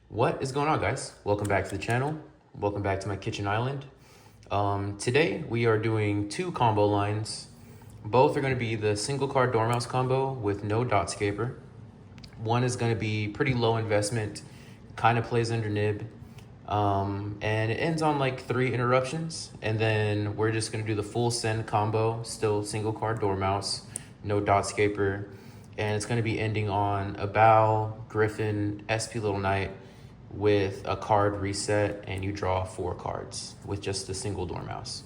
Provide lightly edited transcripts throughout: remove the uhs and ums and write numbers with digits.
What is going on, guys? Welcome back to the channel. Welcome back to my kitchen island. Today we are doing two combo lines. Both are going to be the single card Dormouse combo with no DOTSCAPER. One is going to be pretty low investment, kind of plays under nib, and it ends on like 3 interruptions. And then we're just going to do the full send combo, still single card Dormouse, no DOTSCAPER, and it's going to be ending on a bow, griffin, SP little knight, with a card reset, and you draw 4 cards with just a single Dormouse.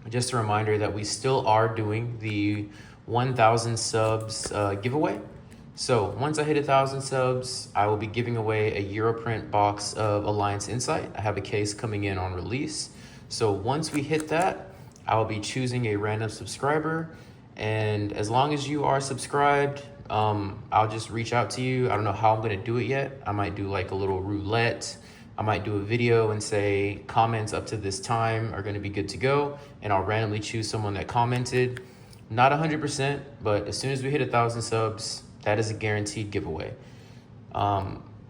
Just a reminder that we still are doing the 1,000 subs giveaway. So once I hit 1,000 subs, I will be giving away a Europrint box of Alliance Insight. I have a case coming in on release. So once we hit that, I will be choosing a random subscriber. And as long as you are subscribed, I'll just reach out to you. I don't know how I'm gonna do it yet. I might do like a little roulette. I might do a video and say comments up to this time are gonna be good to go, and I'll randomly choose someone that commented. Not 100%, but as soon as we hit 1,000 subs, that is a guaranteed giveaway.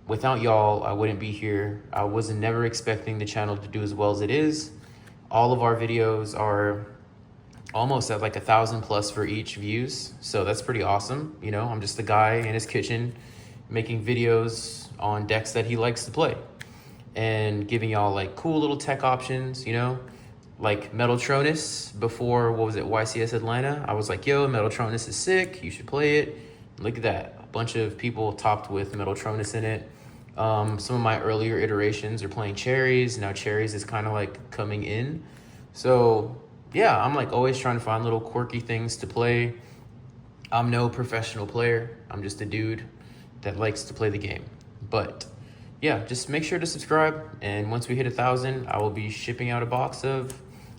Without y'all, I wouldn't be here. I was never expecting the channel to do as well as it is. All of our videos are almost at like 1,000 plus for each views. So that's pretty awesome. You know, I'm just a guy in his kitchen making videos on decks that he likes to play and giving y'all like cool little tech options, you know, like Metaltronus before, what was it, YCS Atlanta? I was like, yo, Metaltronus is sick. You should play it. Look at that. A bunch of people topped with Metaltronus in it. Some of my earlier iterations are playing Cherries. Now Cherries is kind of like coming in. So yeah, I'm like always trying to find little quirky things to play. I'm no professional player. I'm just a dude that likes to play the game. But yeah, just make sure to subscribe. And once we hit 1,000, I will be shipping out a box of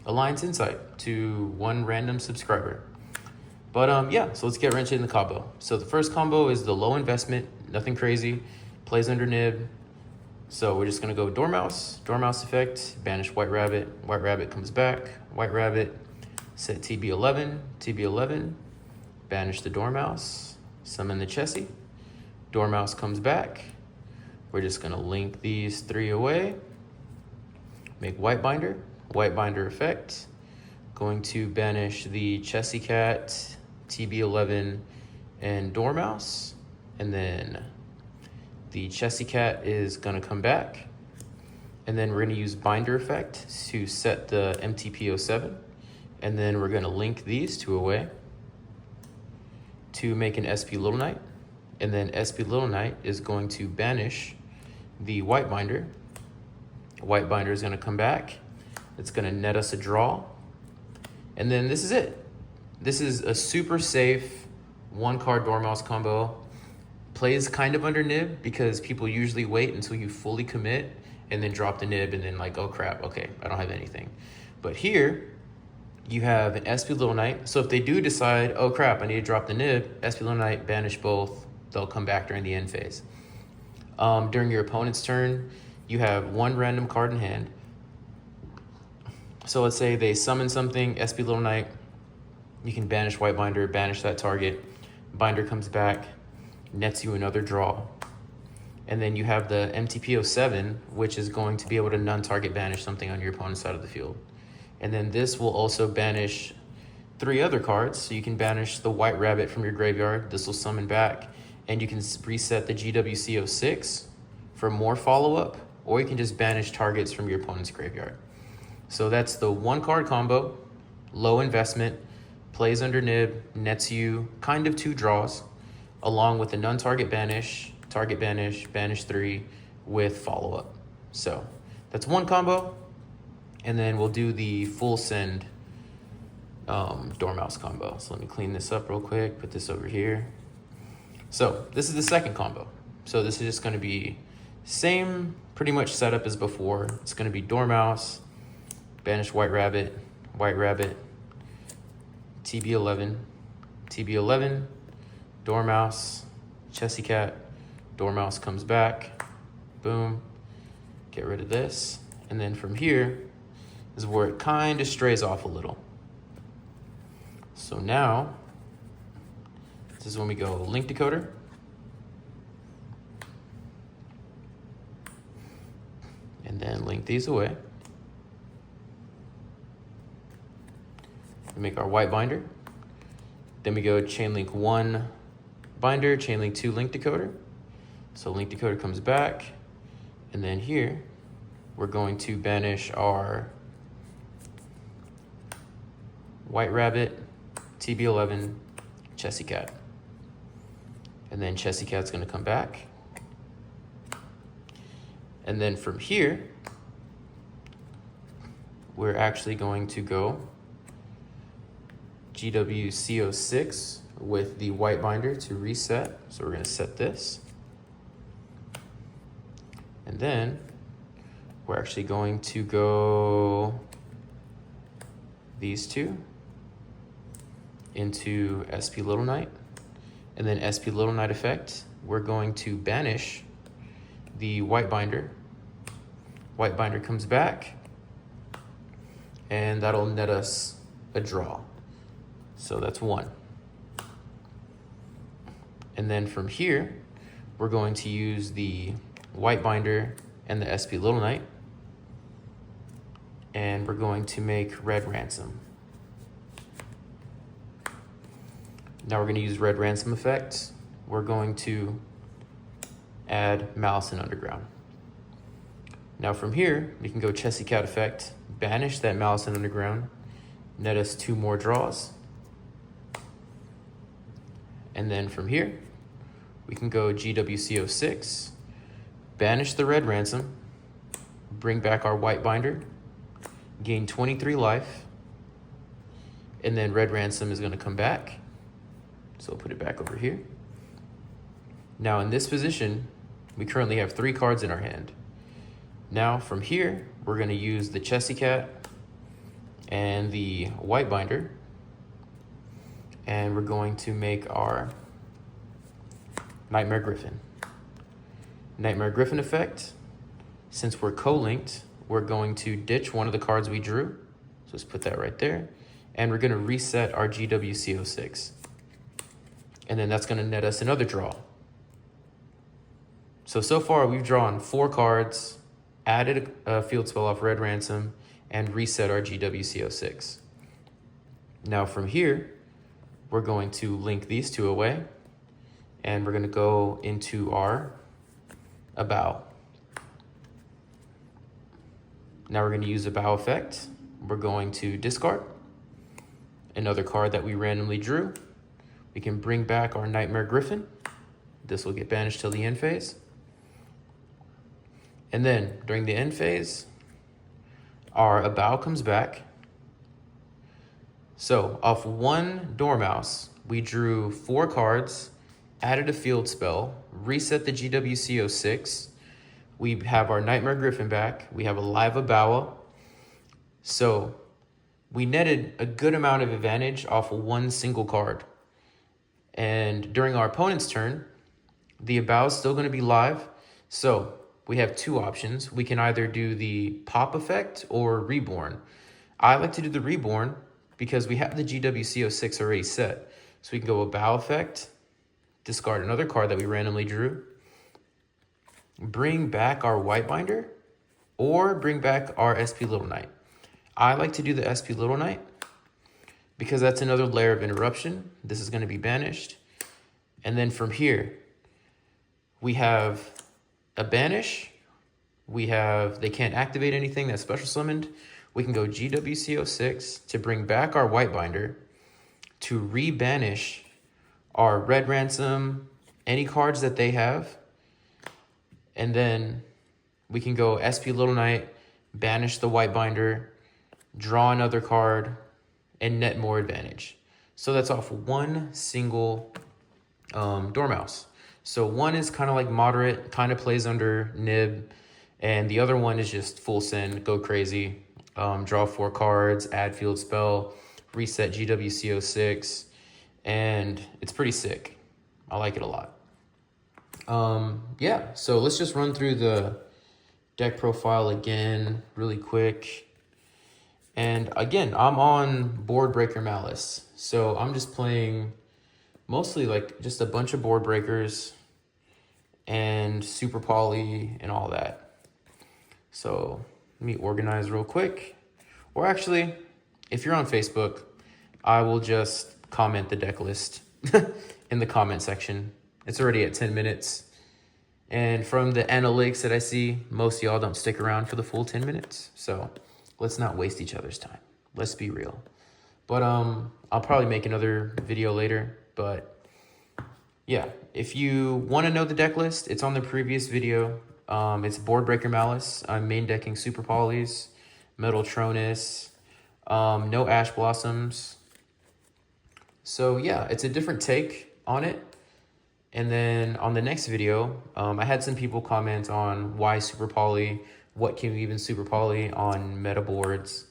Alliance Insight to one random subscriber. But yeah, so let's get right into the combo. So the first combo is the low investment, nothing crazy, plays under nib. So we're just gonna go Dormouse, Dormouse effect, banish White Rabbit comes back, White Rabbit, set TB11, TB11, banish the Dormouse, summon the Chessie, Dormouse comes back. We're just gonna link these 3 away, make White Binder effect, going to banish the Chessie Cat, TB11, and Dormouse, and then the Chessie Cat is gonna come back, and then we're gonna use Binder effect to set the MTP07, and then we're gonna link these 2 away to make an SP Little Knight, and then SP Little Knight is going to banish the White Binder. White Binder is gonna come back. It's gonna net us a draw, and then this is it. This is a super safe 1-card Dormouse combo. Plays kind of under nib because people usually wait until you fully commit and then drop the nib and then like, oh crap, okay, I don't have anything. But here you have an SP Little Knight. So if they do decide, oh crap, I need to drop the nib, SP Little Knight, banish both, they'll come back during the end phase. During your opponent's turn, you have 1 random card in hand. So let's say they summon something, SP Little Knight, you can banish White Binder, banish that target, Binder comes back, nets you another draw. And then you have the MTP07, which is going to be able to non-target banish something on your opponent's side of the field. And then this will also banish 3 other cards. So you can banish the White Rabbit from your graveyard. This will summon back, and you can reset the GWC06 for more follow-up, or you can just banish targets from your opponent's graveyard. So that's the 1-card combo, low investment, plays under nib, nets you kind of 2 draws, along with a non-target banish, target banish, banish 3 with follow-up. So that's 1 combo, and then we'll do the full send Dormouse combo. So let me clean this up real quick, put this over here. So this is the second combo. So this is just gonna be same pretty much setup as before. It's gonna be Dormouse, banish White Rabbit, TB11, TB11, Dormouse, Chessie Cat, Dormouse comes back, boom, get rid of this. And then from here is where it kind of strays off a little. So now, this is when we go link decoder. then link these away. We make our white binder. Then we go chain link 1 binder, chain link 2 link decoder. So link decoder comes back, and then here we're going to banish our white rabbit, TB11, Chessy cat. And then Chessy cat's gonna come back. And then from here, we're actually going to go GWCO6 with the white binder to reset. So we're gonna set this. And then we're actually going to go these two into SP Little Knight. And then SP Little Knight effect, we're going to banish the white binder. White binder comes back, and that'll net us a draw. So that's 1. And then from here, we're going to use the white binder and the SP Little Knight, and we're going to make red ransom. Now we're going to use red ransom effect. We're going to add Maliss and Underground. Now from here, we can go Chessy cat effect, banish that Maliss and Underground, net us 2 more draws. And then from here, we can go GWCO6, banish the red ransom, bring back our white binder, gain 23 life, and then red ransom is going to come back. So we'll put it back over here. Now in this position, we currently have 3 cards in our hand. Now from here, we're going to use the Chessy cat and the white binder, and we're going to make our Nightmare Griffin. Nightmare Griffin effect, since we're co-linked, we're going to ditch one of the cards we drew. So let's put that right there. And we're going to reset our GWCO6. And then that's going to net us another draw. So far we've drawn 4 cards, added a field spell off red ransom, and reset our GWCO6. Now from here, we're going to link these 2 away, and we're going to go into our bow. Now we're going to use a bow effect. We're going to discard another card that we randomly drew. We can bring back our Nightmare Griffin. This will get banished till the end phase. And then during the end phase, our bow comes back. So off 1 Dormouse, we drew 4 cards, added a field spell, reset the GWCO6. We have our Nightmare Griffin back. We have a live Abawa. So we netted a good amount of advantage off of 1 single card. And during our opponent's turn, the Abawa is still going to be live. So we have 2 options. We can either do the pop effect or reborn. I like to do the reborn because we have the GWCO6 already set. So we can go Abawa effect, discard another card that we randomly drew, bring back our white binder, or bring back our SP Little Knight. I like to do the SP Little Knight because that's another layer of interruption. This is going to be banished. And then from here, we have a banish. We have, they can't activate anything that's special summoned. We can go GWCO6 to bring back our white binder, to re-banish our red ransom, any cards that they have. And then we can go SP Little Knight, banish the white binder, draw another card, and net more advantage. So that's off 1 single Dormouse. So 1 is kind of like moderate, kind of plays under nib, and the other one is just full send, go crazy, draw 4 cards, add field spell, reset GWCO6, and it's pretty sick. I like it a lot. Yeah, so let's just run through the deck profile again really quick. And again, I'm on Board Breaker Maliss. So I'm just playing mostly like just a bunch of board breakers and super poly and all that. So let me organize real quick. Or actually, if you're on Facebook, I will just comment the deck list in the comment section. It's already at 10 minutes. And from the analytics that I see, most of y'all don't stick around for the full 10 minutes. So let's not waste each other's time. Let's be real. But I'll probably make another video later. But yeah, if you want to know the deck list, it's on the previous video. It's Board Breaker Maliss. I'm main decking Super Polys, Metal Tronus, no Ash Blossoms. So yeah, it's a different take on it. And then on the next video, I had some people comment on why Super Poly, what can we even Super Poly on meta boards.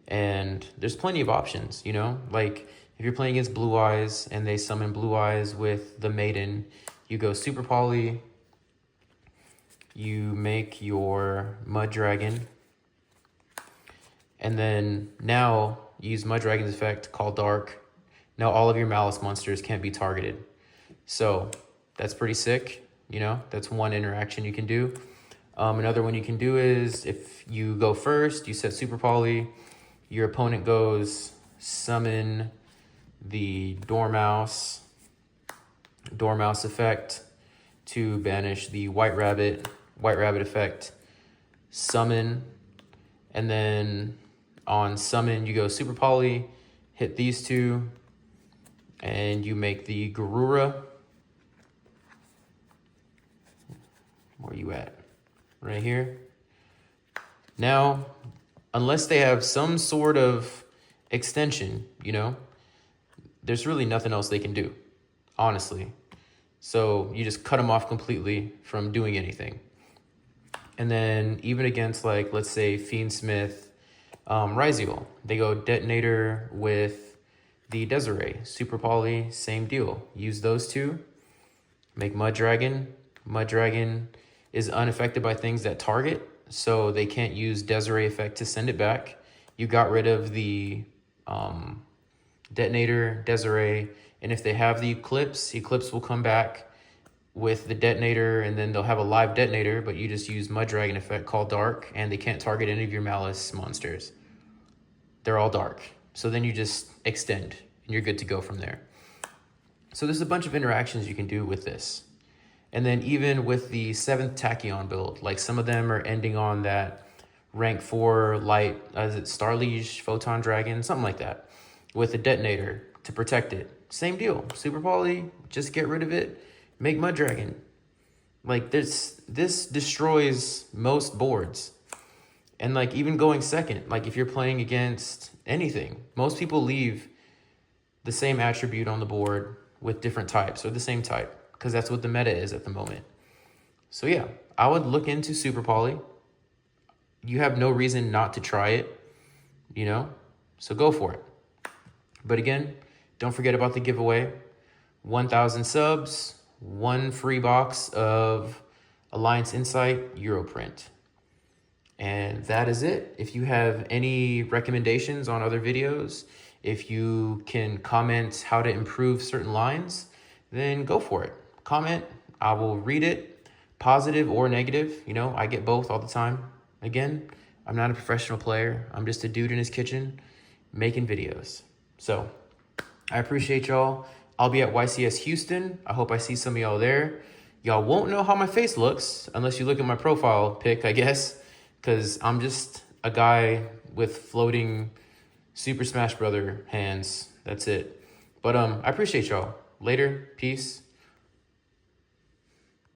And there's plenty of options, you know, like if you're playing against Blue Eyes and they summon Blue Eyes with the Maiden, you go Super Poly, you make your Mud Dragon, and then now use Mud Dragon's effect, Call Dark. Now all of your Maliss monsters can't be targeted. So that's pretty sick, you know, that's one interaction you can do. Another one you can do is if you go first, you set Super Poly, your opponent goes summon the Dormouse effect to banish the White Rabbit effect, summon, and then on summon you go Super Poly, hit these two, and you make the Garura. Where are you at? Right here. Now, unless they have some sort of extension, you know, there's really nothing else they can do, honestly. So you just cut them off completely from doing anything. And then even against, like, let's say Fiendsmith, Ryziel, they go Detonator with the Desiree. Super Poly, same deal. Use those two, make Mud Dragon. Mud Dragon is unaffected by things that target, so they can't use Desiree effect to send it back. You got rid of the Detonator, Desiree, and if they have the Eclipse will come back with the Detonator, and then they'll have a live Detonator, but you just use Mud Dragon effect, Call Dark, and they can't target any of your Maliss monsters. They're all dark. So then you just extend, and you're good to go from there. So there's a bunch of interactions you can do with this. And then even with the 7th Tachyon build, like some of them are ending on that rank 4 light, is it Starliege, Photon Dragon, something like that, with a Detonator to protect it. Same deal. Super Poly, just get rid of it, make Mud Dragon. Like this destroys most boards. And like even going second, like if you're playing against anything, most people leave the same attribute on the board with different types or the same type, because that's what the meta is at the moment. So yeah, I would look into Super Poly. You have no reason not to try it, you know, so go for it. But again, don't forget about the giveaway. 1,000 subs, 1 free box of Alliance Insight Europrint. And that is it. If you have any recommendations on other videos, if you can comment how to improve certain lines, then go for it. Comment, I will read it, positive or negative. You know, I get both all the time. Again, I'm not a professional player. I'm just a dude in his kitchen making videos. So I appreciate y'all. I'll be at YCS Houston. I hope I see some of y'all there. Y'all won't know how my face looks unless you look at my profile pic, I guess, because I'm just a guy with floating Super Smash Brother hands. That's it. But I appreciate y'all. Later. Peace.